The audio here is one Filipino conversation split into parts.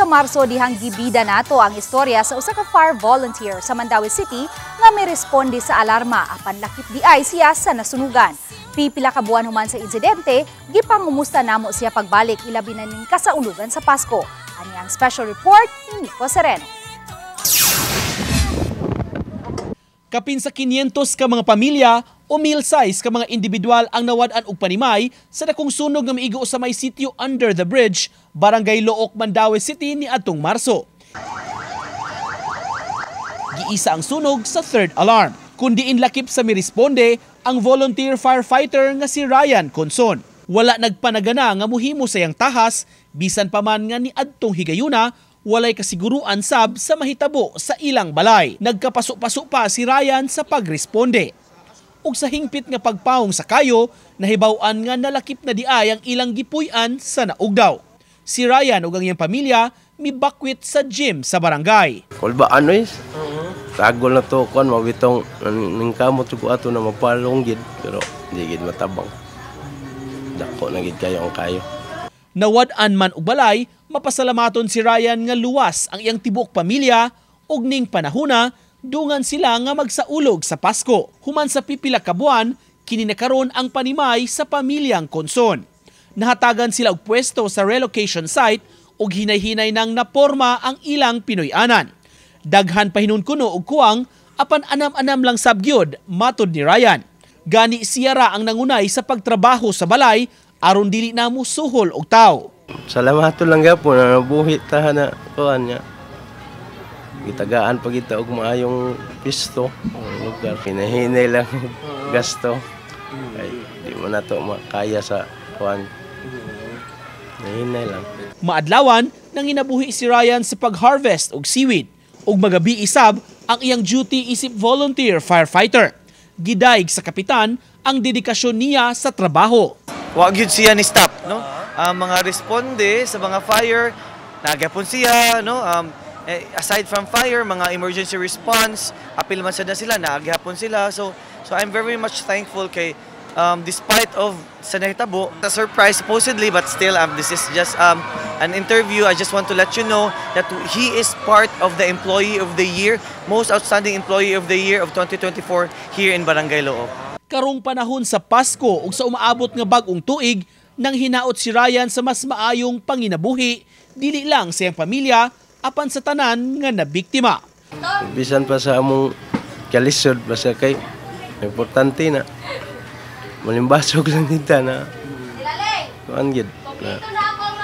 sa Marso dihang gibida nato ang istorya sa usa ka fire volunteer sa Mandaue City nga may responde sa alarma apan lakip di ay siya sa nasunugan. Pipila ka buwan human sa insidente, gipangumusta namo siya pagbalik ilabi na ning kasaulugan sa Pasko. Ani ang special report ni Nico Sereno. Kapin sa 500 ka mga pamilya o mil-size ka mga individual ang nawad-an og panimay sa dakong sunog nga miigo sa may sitio under the bridge, Barangay Look, Mandaue City ni atong Marso. Giisa ang sunog sa third alarm, kundi inlakip sa miresponde ang volunteer firefighter nga si Ryan Conson. Wala nagpanagana nga muhimo sa iyang tahas, bisan pa man nga ni adtong higayuna, walay kasiguruan sab sa mahitabo sa ilang balay. Nagkapaso-paso pa si Ryan sa pagresponde. Ug sa hingpit nga pagpawong sa kayo, nahibaw-an nga nalakip na diay ang ilang gipuy-an sa naugdaw. Si Ryan ug ang iyang pamilya mibakwit sa gym sa barangay. Kulba ano is? Tagol na to kon mabitong ning kamot ko ato na mapalong gid pero di gid matabang. Dako na gid kayo ang kayo. Nawad-an man og balay, mapasalamaton si Ryan nga luwas ang iyang tibuok pamilya ug ning panahona dungan sila nga magsaulog sa Pasko. Human sa pipila ka buwan, kini na karon ang panimay sa pamilyang Conson. Nahatagan sila og pwesto sa relocation site ug hinay-hinay nang naporma ang ilang Pinoy-anan. Daghan pa hinunkuno og kuwang apan anam-anam lang sabgyod matud ni Ryan. Gani siya ra ang nangunay sa pagtrabaho sa balay aron dili na mo suhol og tao. Salamaton lang gyapon na nabuhi ta na kuan nya. Gitagaan pa kita og maayong pisto lugar. Hinahinay lang gasto. Ay di mo na to makaya sa kuan. Hinahinay lang. Maadlawan nang inabuhi si Ryan sa pag-harvest og seaweed ug magabi isab ang iyang duty isip volunteer firefighter. Gidaig sa kapitan ang dedikasyon niya sa trabaho. Wa gyud siya ni stop, no? Mga responde sa mga fire, nagyapon siya, no? Aside from fire, mga emergency response, apil man sad na sila, nagyapon sila. So I'm very much thankful kay despite of sa nahitabo, a surprise supposedly, but still this is just an interview. I just want to let you know that he is part of the Employee of the Year, most outstanding Employee of the Year of 2024 here in Barangay Look. Karong panahon sa Pasko ug sa umaabot nga bag-ong tuig, nang hinaot si Ryan sa mas maayong panginabuhi, dili lang sa iyang pamilya, apan sa tanan nga nabiktima. Bisan pa sa among kalisod basta kay importante na malimbasog lang kita na kuan gid na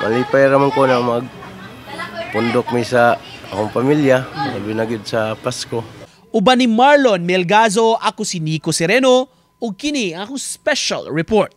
malipay raman ko na magpundok mi sa akong pamilya labi na gid sa Pasko. Uban ni Marlon Melgazo, ako si Nico Sereno ug kini ang akong special report.